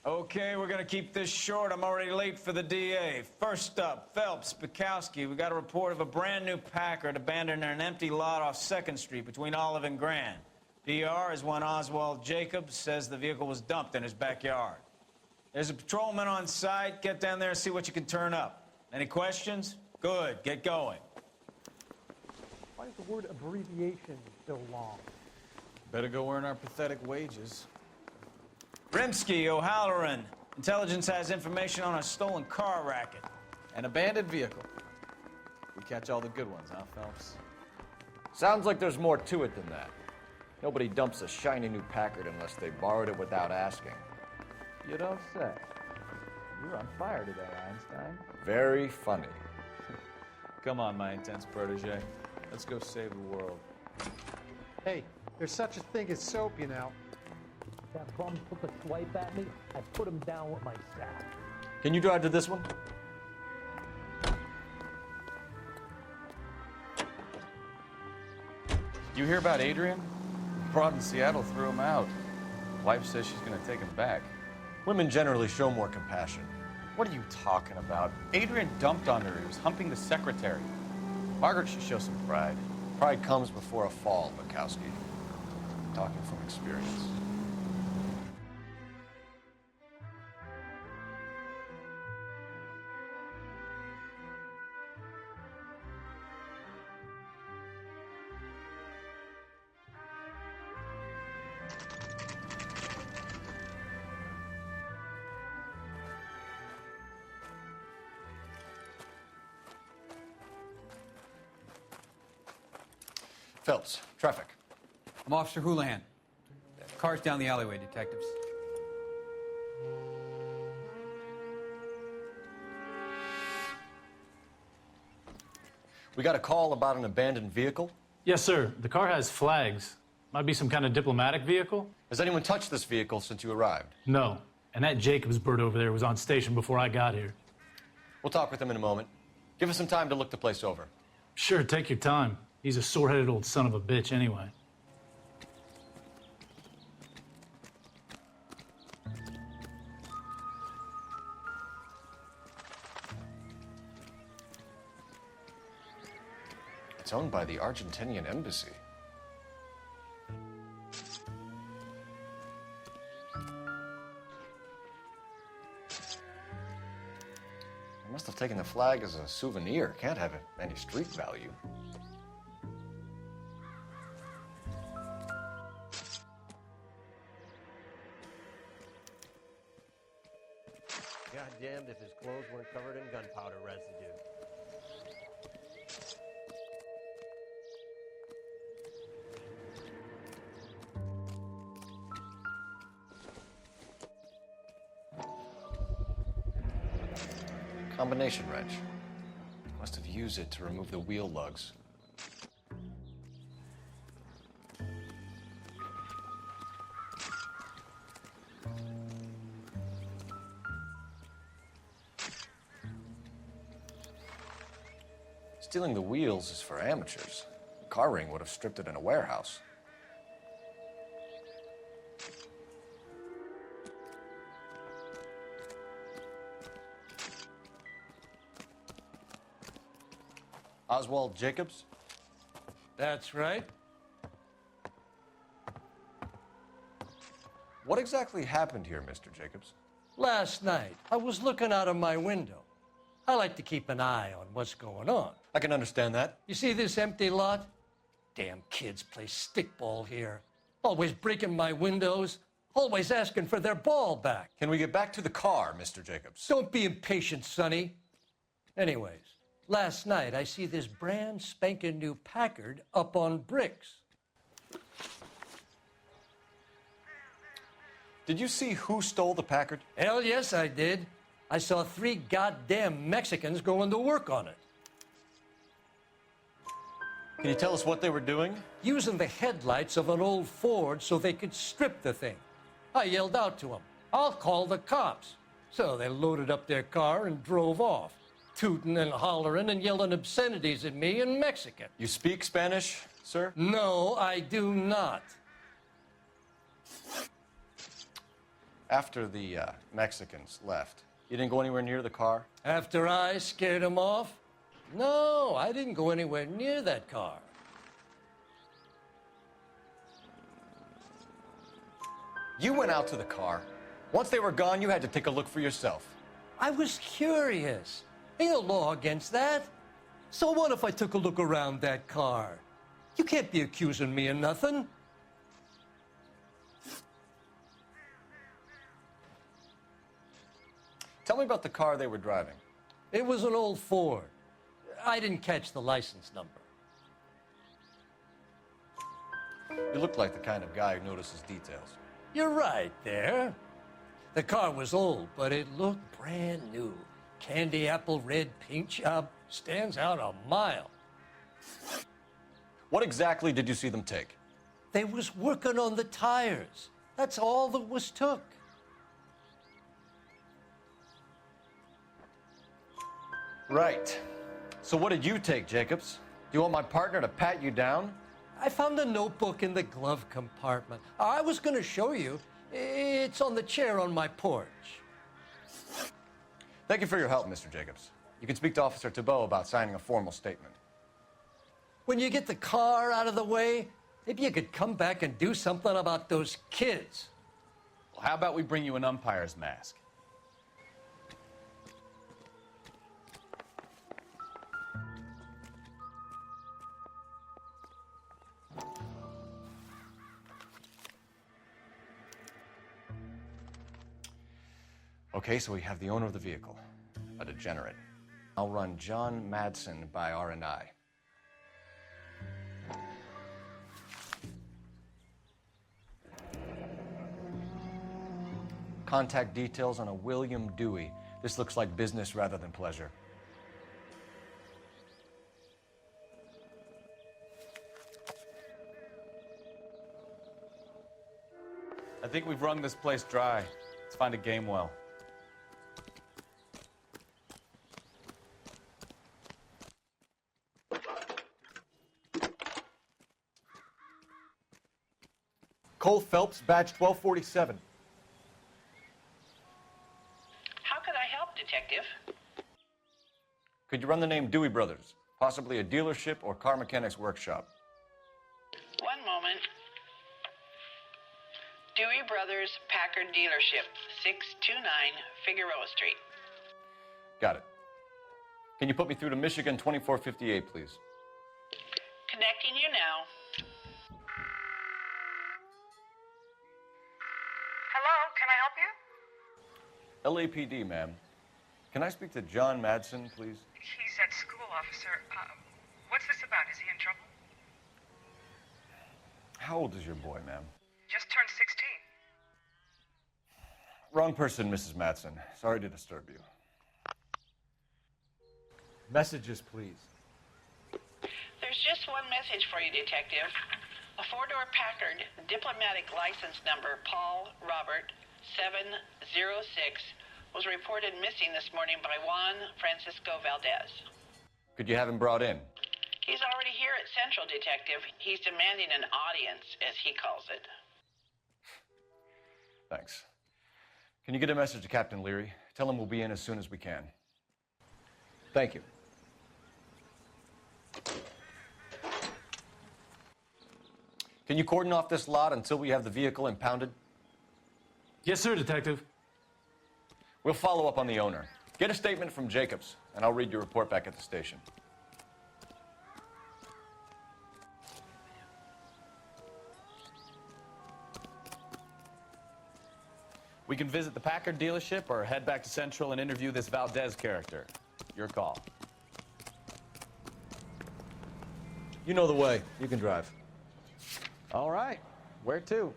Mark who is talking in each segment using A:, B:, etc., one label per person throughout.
A: Okay, we're gonna keep this short. I'm already late for the DA. First up, Phelps, Bekowsky. We got a report of a brand new Packard abandoned in an empty lot off 2nd Street between Olive and Grand. PR is one Oswald Jacobs says the vehicle was dumped in his backyard. There's a patrolman on site. Get down there and see what you can turn up. Any questions? Good, get going.
B: Why is the word abbreviation so long?
C: Better go earn our pathetic wages.
A: Rimsky, O'Halloran. Intelligence has information on a stolen car racket.
C: An abandoned vehicle. We catch all the good ones, huh, Phelps?
D: Sounds like there's more to it than that. Nobody dumps a shiny new Packard unless they borrowed it without asking.
C: You don't say. You're on fire today, Einstein.
D: Very funny.
C: Come on, my intense protege. Let's go save the world.
B: Hey, there's such a thing as soap, you know.
E: That bum took a swipe at me, I put him down with my sack.
D: Can you drive to this one?
C: You hear about Adrian? Broad in Seattle threw him out. Wife says she's gonna take him back.
D: Women generally show more compassion.
C: What are you talking about? Adrian dumped on her. He was humping the secretary. Margaret should show some pride.
D: Pride comes before a fall, Bekowsky. Talking from experience. Phelps, traffic.
F: I'm Officer Houlihan. Car's down the alleyway, detectives.
D: We got a call about an abandoned vehicle.
G: Yes, sir. The car has flags. Might be some kind of diplomatic vehicle.
D: Has anyone touched this vehicle since you arrived?
G: No. And that Jacobs bird over there was on station before I got here.
D: We'll talk with him in a moment. Give us some time to look the place over.
G: Sure, take your time. He's a sore-headed old son of a bitch anyway.
D: It's owned by the Argentinian embassy. They must have taken the flag as a souvenir. Can't have any street value.
H: Goddamned if his clothes weren't covered in gunpowder residue.
D: Combination wrench. Must have used it to remove the wheel lugs. Stealing the wheels is for amateurs. The car ring would have stripped it in a warehouse. Oswald Jacobs?
H: That's right.
D: What exactly happened here, Mr. Jacobs?
H: Last night, I was looking out of my window. I like to keep an eye on what's going on.
D: I can understand that.
H: You see this empty lot? Damn kids play stickball here. Always breaking my windows, always asking for their ball back.
D: Can we get back to the car, Mr. Jacobs?
H: Don't be impatient, Sonny. Anyways, last night I see this brand spanking new Packard up on bricks.
D: Did you see who stole the Packard?
H: Hell yes, I did. I saw 3 goddamn Mexicans going to work on it.
D: Can you tell us what they were doing?
H: Using the headlights of an old Ford so they could strip the thing. I yelled out to them, "I'll call the cops." So they loaded up their car and drove off, tooting and hollering and yelling obscenities at me in Mexican.
D: You speak Spanish, sir?
H: No, I do not.
D: After the Mexicans left, you didn't go anywhere near the car?
H: After I scared him off? No, I didn't go anywhere near that car.
D: You went out to the car. Once they were gone, you had to take a look for yourself.
H: I was curious. Ain't no law against that. So what if I took a look around that car? You can't be accusing me of nothing.
D: Tell me about the car they were driving.
H: It was an old Ford. I didn't catch the license number.
D: You look like the kind of guy who notices details.
H: You're right there. The car was old, but it looked brand new. Candy apple red paint job stands out a mile.
D: What exactly did you see them take?
H: They was working on the tires. That's all that was took.
D: Right. So what did you take, Jacobs? Do you want my partner to pat you down?
H: I found a notebook in the glove compartment. I was going to show you. It's on the chair on my porch.
D: Thank you for your help, Mr. Jacobs. You can speak to Officer Thibault about signing a formal statement.
H: When you get the car out of the way, maybe you could come back and do something about those kids.
C: Well, how about we bring you an umpire's mask?
D: Okay, so we have the owner of the vehicle, a degenerate. I'll run John Madsen by R&I. Contact details on a William Dewey. This looks like business rather than pleasure.
C: I think we've wrung this place dry. Let's find a game well.
D: Cole Phelps, badge 1247.
I: How could I help, Detective?
D: Could you run the name Dewey Brothers? Possibly a dealership or car mechanics workshop.
I: One moment. Dewey Brothers Packard Dealership, 629 Figueroa Street.
D: Got it. Can you put me through to Michigan 2458, please?
I: Connecting you now.
J: Hello, can I help you?
D: LAPD, ma'am. Can I speak to John Madsen, please?
J: He's at school, officer. What's this about? Is he in trouble?
D: How old is your boy, ma'am?
J: Just turned 16.
D: Wrong person, Mrs. Madsen. Sorry to disturb you. Messages, please.
I: There's just one message for you, Detective. A four-door Packard, diplomatic license number Paul Robert 706, was reported missing this morning by Juan Francisco Valdez.
D: Could you have him brought in?
I: He's already here at Central, Detective. He's demanding an audience, as he calls it.
D: Thanks. Can you get a message to Captain Leary? Tell him we'll be in as soon as we can. Thank you. Can you cordon off this lot until we have the vehicle impounded?
G: Yes, sir, Detective.
D: We'll follow up on the owner. Get a statement from Jacobs, and I'll read your report back at the station.
C: We can visit the Packard dealership or head back to Central and interview this Valdez character. Your call.
D: You know the way. You can drive.
C: All right. Where to?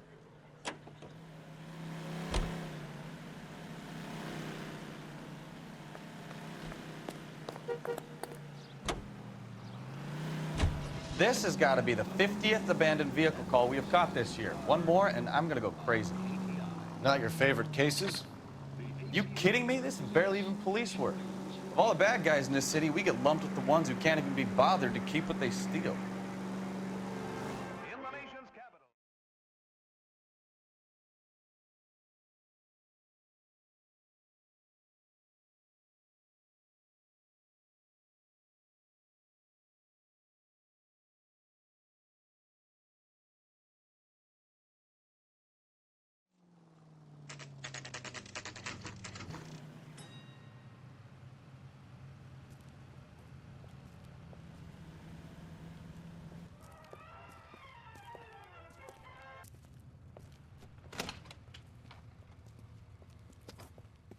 C: This has got to be the 50th abandoned vehicle call we have caught this year. One more, and I'm going to go crazy.
D: Not your favorite cases?
C: You kidding me? This is barely even police work. Of all the bad guys in this city, we get lumped with the ones who can't even be bothered to keep what they steal.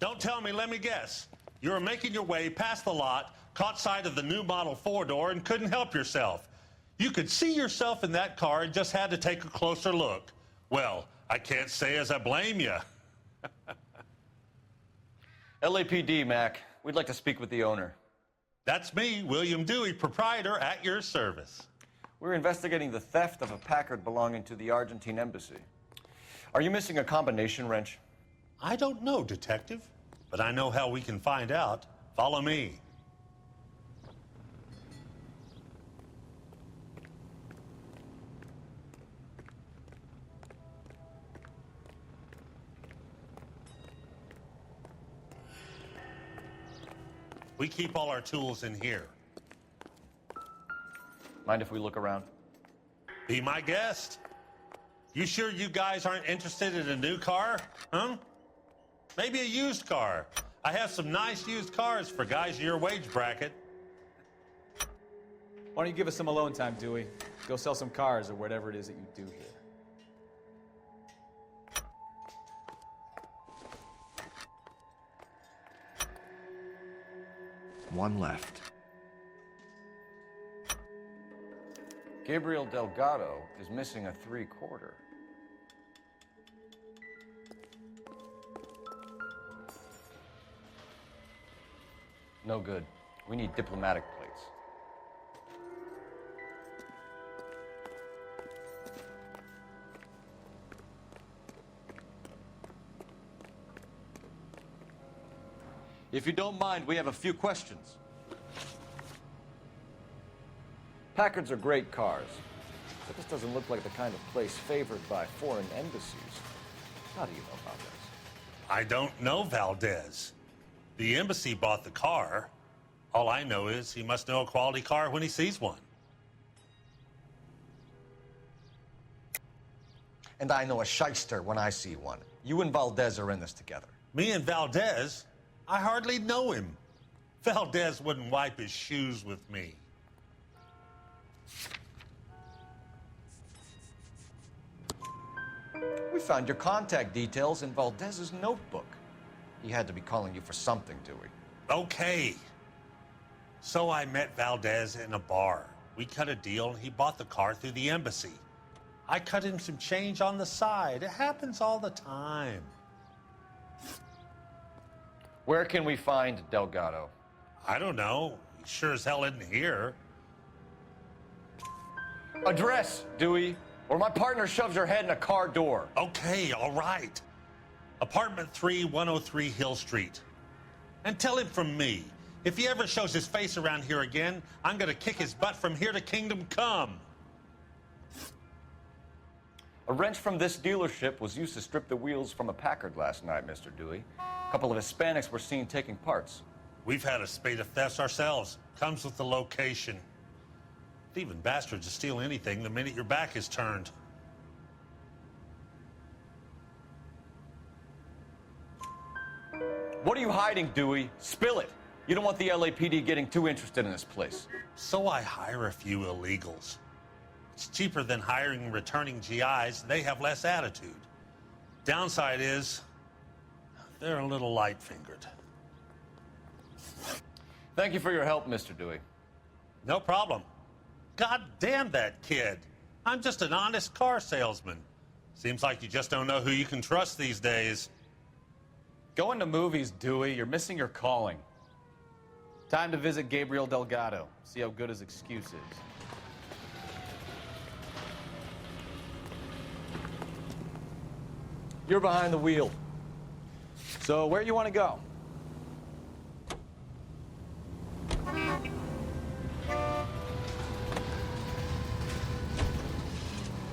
K: Don't tell me, let me guess. You were making your way past the lot, caught sight of the new model four-door, and couldn't help yourself. You could see yourself in that car and just had to take a closer look. Well, I can't say as I blame you.
D: LAPD, Mac. We'd like to speak with the owner.
K: That's me, William Dewey, proprietor, at your service.
D: We're investigating the theft of a Packard belonging to the Argentine embassy. Are you missing a combination wrench?
K: I don't know, Detective, but I know how we can find out. Follow me. We keep all our tools in here.
D: Mind if we look around?
K: Be my guest. You sure you guys aren't interested in a new car? Huh? Maybe a used car. I have some nice used cars for guys in your wage bracket.
C: Why don't you give us some alone time, Dewey? Go sell some cars or whatever it is that you do here.
D: One left. Gabriel Delgado is missing a 3/4. No good. We need diplomatic plates.
C: If you don't mind, we have a few questions.
D: Packards are great cars, but this doesn't look like the kind of place favored by foreign embassies. How do you know about this?
K: I don't know Valdez. The embassy bought the car. All I know is he must know a quality car when he sees one.
D: And I know a shyster when I see one. You and Valdez are in this together.
K: Me and Valdez? I hardly know him. Valdez wouldn't wipe his shoes with me.
D: We found your contact details in Valdez's notebook. He had to be calling you for something, Dewey.
K: Okay. So I met Valdez in a bar. We cut a deal and he bought the car through the embassy. I cut him some change on the side. It happens all the time.
D: Where can we find Delgado?
K: I don't know. He sure as hell isn't here.
D: Address, Dewey, or my partner shoves your head in a car door.
K: Okay, all right. Apartment 3, 103 Hill Street. And tell him from me, if he ever shows his face around here again, I'm gonna kick his butt from here to Kingdom Come.
D: A wrench from this dealership was used to strip the wheels from a Packard last night, Mr. Dewey. A couple of Hispanics were seen taking parts.
K: We've had a spate of thefts ourselves. Comes with the location. Thieving bastards will steal anything the minute your back is turned.
D: What are you hiding, Dewey? Spill it. You don't want the LAPD getting too interested in this place.
K: So I hire a few illegals. It's cheaper than hiring returning GIs. They have less attitude. Downside is, they're a little light-fingered.
D: Thank you for your help, Mr. Dewey.
K: No problem. God damn that kid. I'm just an honest car salesman. Seems like you just don't know who you can trust these days.
C: Going to movies, Dewey. You're missing your calling. Time to visit Gabriel Delgado. See how good his excuse is.
D: You're behind the wheel.
C: So where you want to go?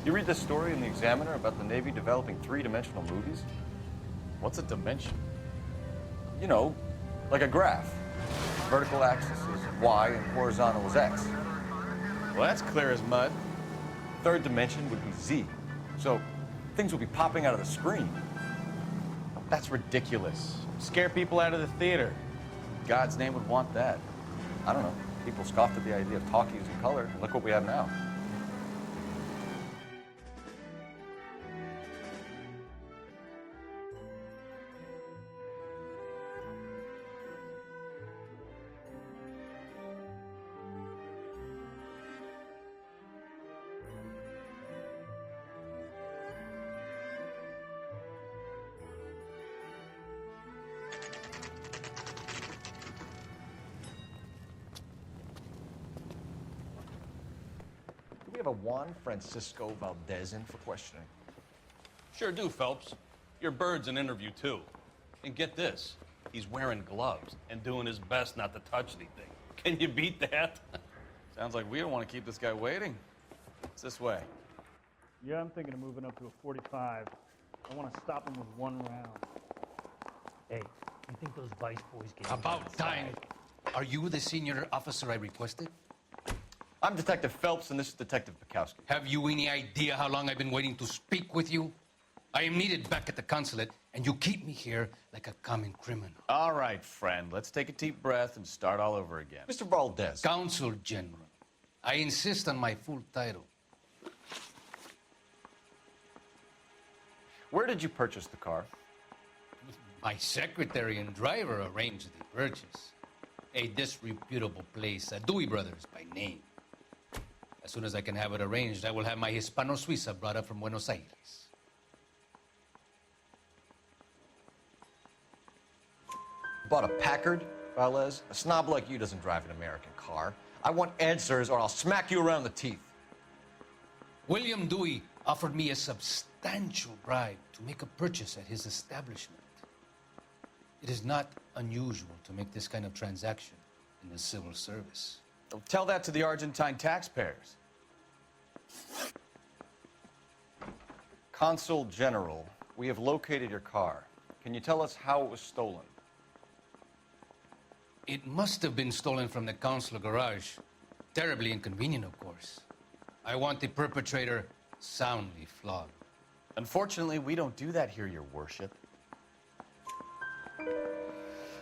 D: You read this story in the Examiner about the Navy developing three-dimensional movies?
C: What's a dimension?
D: You know, like a graph. Vertical axis is Y and horizontal is X.
C: Well, that's clear as mud.
D: Third dimension would be Z. So things will be popping out of the screen.
C: That's ridiculous. Scare people out of the theater. God's name would want that.
D: I don't know. People scoffed at the idea of talkies in color. Look what we have now. have a Juan Francisco Valdez in for questioning?
L: Sure do, Phelps. Your bird's an interview, too. And get this, he's wearing gloves and doing his best not to touch anything. Can you beat that?
C: Sounds like we don't want to keep this guy waiting. It's this way.
B: Yeah, I'm thinking of moving up to a 45. I want to stop him with one round.
E: Hey, you think those Vice boys get
H: About time. Are you the senior officer I requested?
D: I'm Detective Phelps, and this is Detective Bekowsky.
H: Have you any idea how long I've been waiting to speak with you? I am needed back at the consulate, and you keep me here like a common criminal.
C: All right, friend. Let's take a deep breath and start all over again.
D: Mr. Valdez.
H: Consul General. I insist on my full title.
D: Where did you purchase the car?
H: My secretary and driver arranged the purchase. A disreputable place, Dewey Brothers by name. As soon as I can have it arranged, I will have my Hispano Suiza brought up from Buenos Aires.
D: Bought a Packard, Valdez? A snob like you doesn't drive an American car. I want answers or I'll smack you around the teeth.
H: William Dewey offered me a substantial bribe to make a purchase at his establishment. It is not unusual to make this kind of transaction in the civil service.
C: Well, tell that to the Argentine taxpayers.
D: Consul General, we have located your car. Can you tell us how it was stolen?
H: It must have been stolen from the consular garage. Terribly inconvenient, of course. I want the perpetrator soundly flogged.
C: Unfortunately, we don't do that here, Your Worship.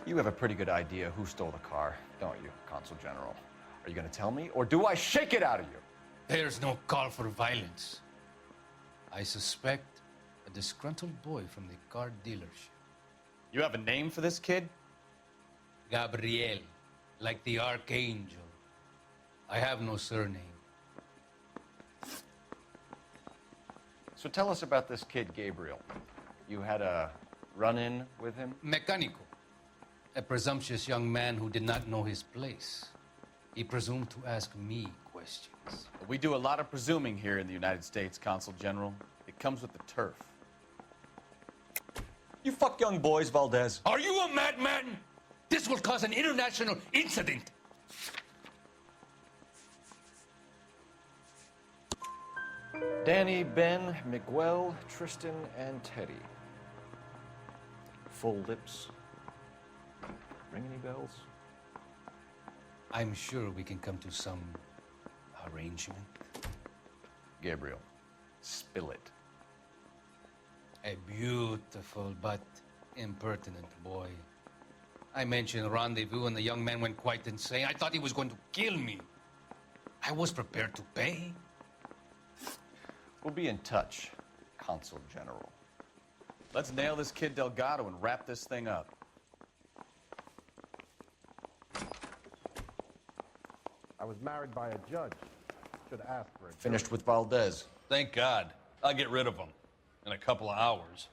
D: You have a pretty good idea who stole the car, don't you, Consul General? Are you going to tell me, or do I shake it out of you?
H: There's no call for violence. I suspect a disgruntled boy from the car dealership.
C: You have a name for this kid?
H: Gabriel, like the archangel. I have no surname.
D: So tell us about this kid, Gabriel. You had a run-in with him?
H: Mecánico. A presumptuous young man who did not know his place. He presumed to ask me questions.
C: We do a lot of presuming here in the United States, Consul General. It comes with the turf.
D: You fuck young boys, Valdez.
H: Are you a madman? This will cause an international incident.
D: Danny, Ben, Miguel, Tristan, and Teddy. Full lips. Ring any bells?
H: I'm sure we can come to some arrangement.
D: Gabriel, spill it.
H: A beautiful but impertinent boy. I mentioned rendezvous and the young man went quite insane. I thought he was going to kill me. I was prepared to pay.
D: We'll be in touch, Consul General.
C: Let's nail this kid Delgado and wrap this thing up.
M: I was married by a judge. Should ask for it.
D: Finished with Valdez.
L: Thank God. I'll get rid of him in a couple of hours.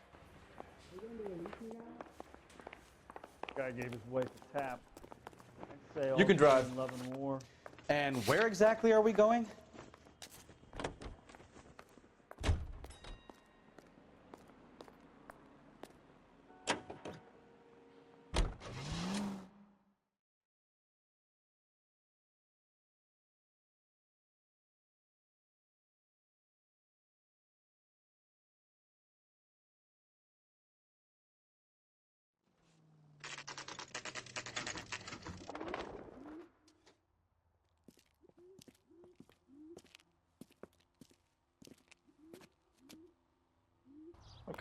B: Guy gave his wife a tap. I'd say all
D: You can drive.
B: in love and war.
C: And where exactly are we going?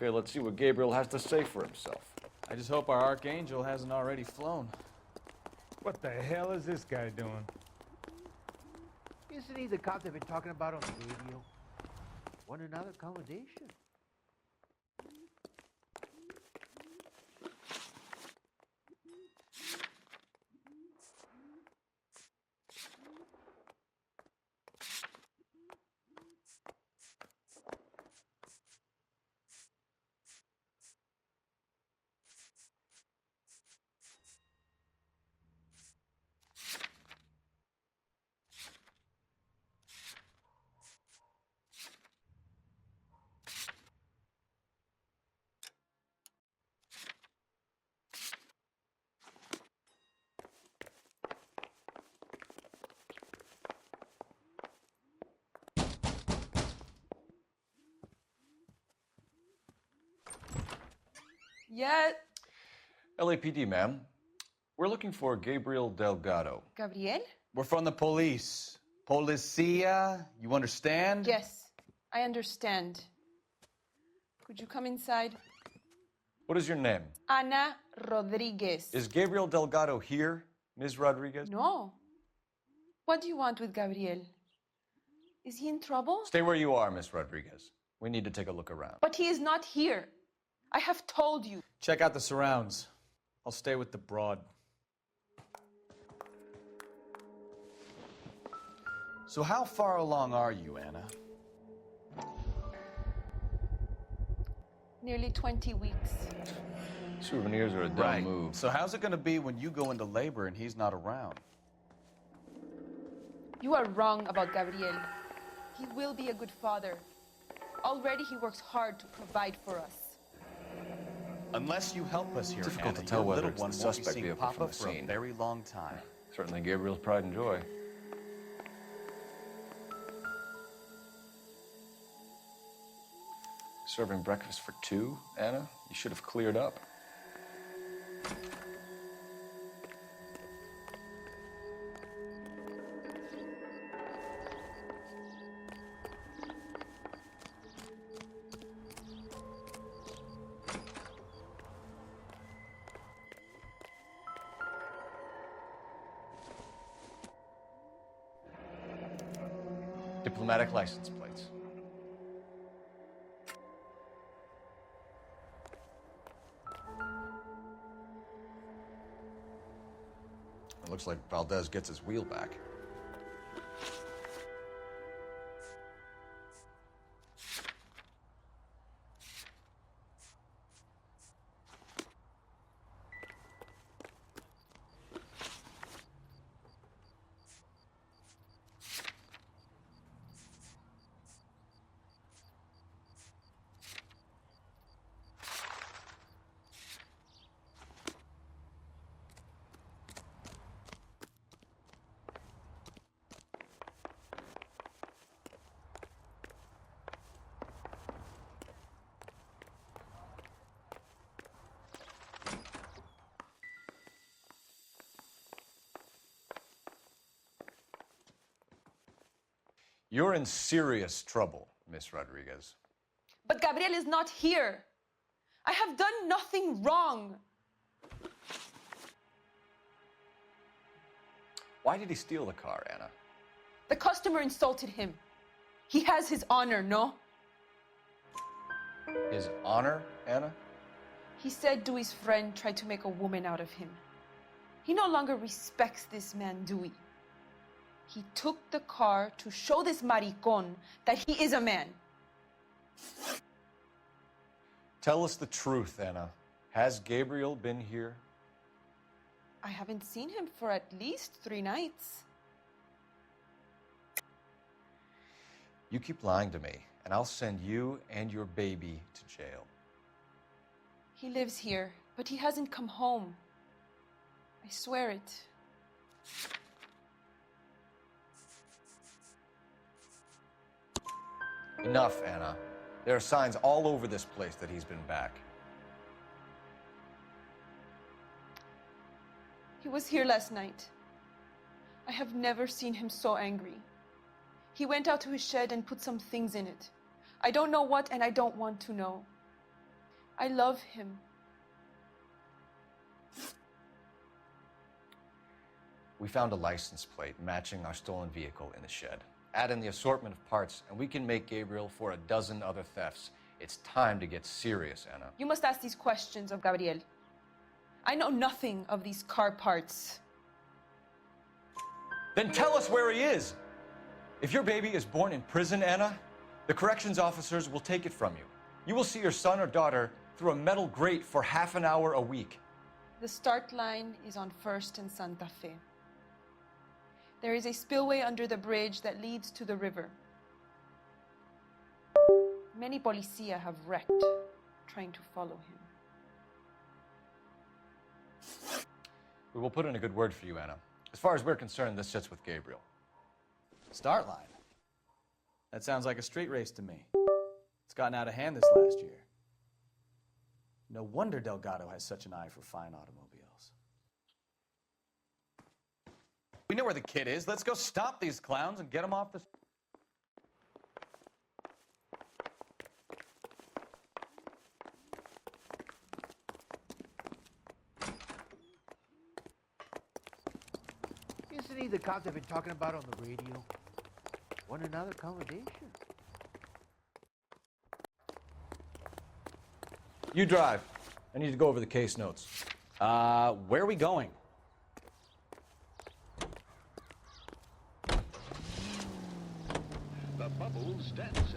D: Okay, let's see what Gabriel has to say for himself.
C: I just hope our archangel hasn't already flown.
N: What the hell is this guy doing?
O: Isn't he the cop they've been talking about on the radio? Want another accommodation?
P: Yeah.
D: LAPD, ma'am. We're looking for Gabriel Delgado.
P: Gabriel?
C: We're from the police. Policia, you understand?
P: Yes, I understand. Could you come inside?
D: What is your name?
P: Ana Rodriguez.
D: Is Gabriel Delgado here, Ms. Rodriguez?
P: No. What do you want with Gabriel? Is he in trouble?
D: Stay where you are, Ms. Rodriguez. We need to take a look around.
P: But he is not here. I have told you.
C: Check out the surrounds. I'll stay with the broad. So how far along are you, Anna?
P: Nearly 20 weeks.
D: Souvenirs are a dumb move.
C: So how's it going to be when you go into labor and he's not around?
P: You are wrong about Gabriel. He will be a good father. Already he works hard to provide for us.
C: Unless you help us here,
D: Difficult
C: Anna,
D: to tell
C: your
D: whether
C: little
D: it's
C: one
D: the
C: won't be
D: suspect
C: seeing
D: vehicle from
C: Papa
D: the
C: for a
D: scene.
C: very long time.
D: Certainly Gabriel's pride and joy. Serving breakfast for two, Anna? You should have cleared up. Diplomatic license plates. It looks like Valdez gets his wheel back. You're in serious trouble, Miss Rodriguez.
P: But Gabriel is not here. I have done nothing wrong.
D: Why did he steal the car, Anna?
P: The customer insulted him. He has his honor, no?
D: His honor, Anna?
P: He said Dewey's friend tried to make a woman out of him. He no longer respects this man, Dewey. He took the car to show this maricon that he is a man.
D: Tell us the truth, Anna. Has Gabriel been here?
P: I haven't seen him for at least 3 nights.
D: You keep lying to me, and I'll send you and your baby to jail.
P: He lives here, but he hasn't come home. I swear it.
D: Enough, Anna. There are signs all over this place that he's been back.
P: He was here last night. I have never seen him so angry. He went out to his shed and put some things in it. I don't know what, and I don't want to know. I love him.
D: We found a license plate matching our stolen vehicle in the shed. Add in the assortment of parts, and we can make Gabriel for a dozen other thefts. It's time to get serious, Anna.
P: You must ask these questions of Gabriel. I know nothing of these car parts.
D: Then tell us where he is! If your baby is born in prison, Anna, the corrections officers will take it from you. You will see your son or daughter through a metal grate for half an hour a week.
P: The start line is on 1st and Santa Fe. There is a spillway under the bridge that leads to the river. Many policia have wrecked trying to follow him.
D: We will put in a good word for you, Anna. As far as we're concerned, this sits with Gabriel.
C: Start line. That sounds like a street race to me. It's gotten out of hand this last year. No wonder Delgado has such an eye for fine automobiles. We know where the kid is. Let's go stop these clowns and get him off the...
O: Isn't he the cop they've been talking about on the radio? Want another accommodation?
D: You drive. I need to go over the case notes.
C: Where are we going?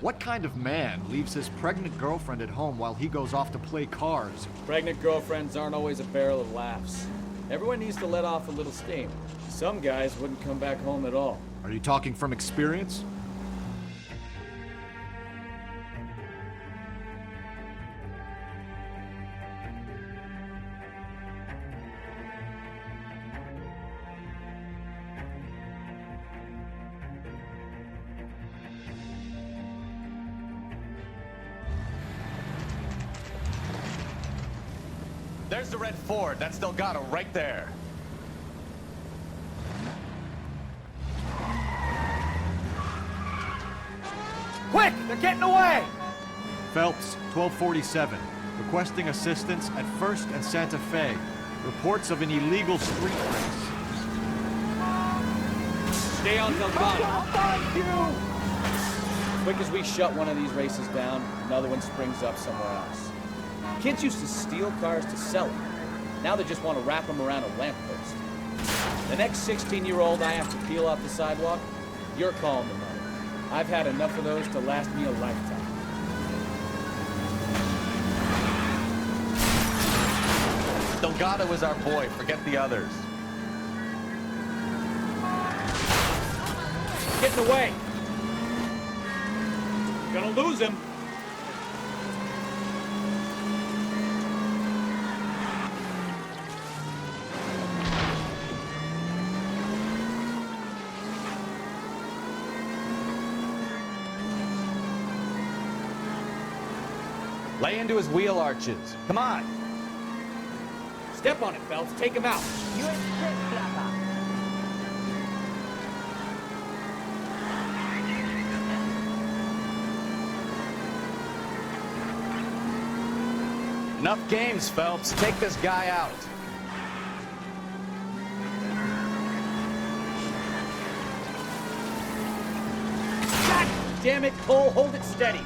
Q: What kind of man leaves his pregnant girlfriend at home while he goes off to play cards?
R: Pregnant girlfriends aren't always a barrel of laughs. Everyone needs to let off a little steam. Some guys wouldn't come back home at all.
Q: Are you talking from experience?
C: There's the red Ford. That's Delgado right there.
H: Quick! They're getting away!
Q: Phelps, 1247. Requesting assistance at 1st and Santa Fe. Reports of an illegal street race.
R: Stay on Delgado. Quick as we shut one of these races down, another one springs up somewhere else. Kids used to steal cars to sell them. Now they just want to wrap them around a lamppost. The next 16-year-old I have to peel off the sidewalk, you're calling the money. I've had enough of those to last me a lifetime.
C: Delgado is our boy. Forget the others.
R: Getting away. Gonna lose him.
C: Lay into his wheel arches. Come on.
R: Step on it, Phelps. Take him out.
C: Enough games, Phelps. Take this guy out.
R: God damn it, Cole. Hold it steady.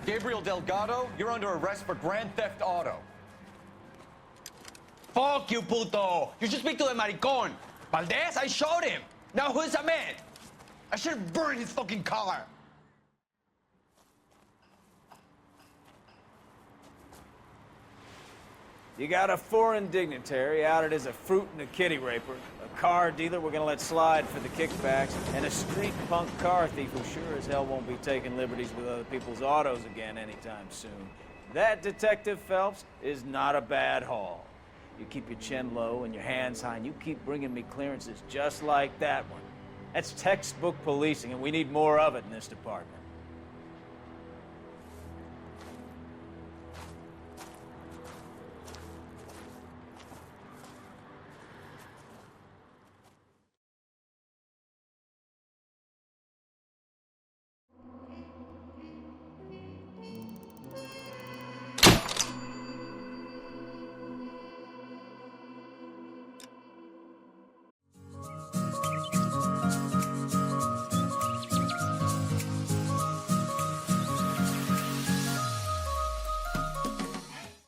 D: Gabriel Delgado, you're under arrest for Grand Theft Auto.
S: Fuck you, puto! You should speak to the maricón. Valdez, I showed him. Now who's a man? I should have burned his fucking car.
A: You got a foreign dignitary outed as a fruit and a kitty raper, a car dealer we're gonna let slide for the kickbacks, and a street punk car thief who sure as hell won't be taking liberties with other people's autos again anytime soon. That, Detective Phelps, is not a bad haul. You keep your chin low and your hands high, and you keep bringing me clearances just like that one. That's textbook policing, and we need more of it in this department.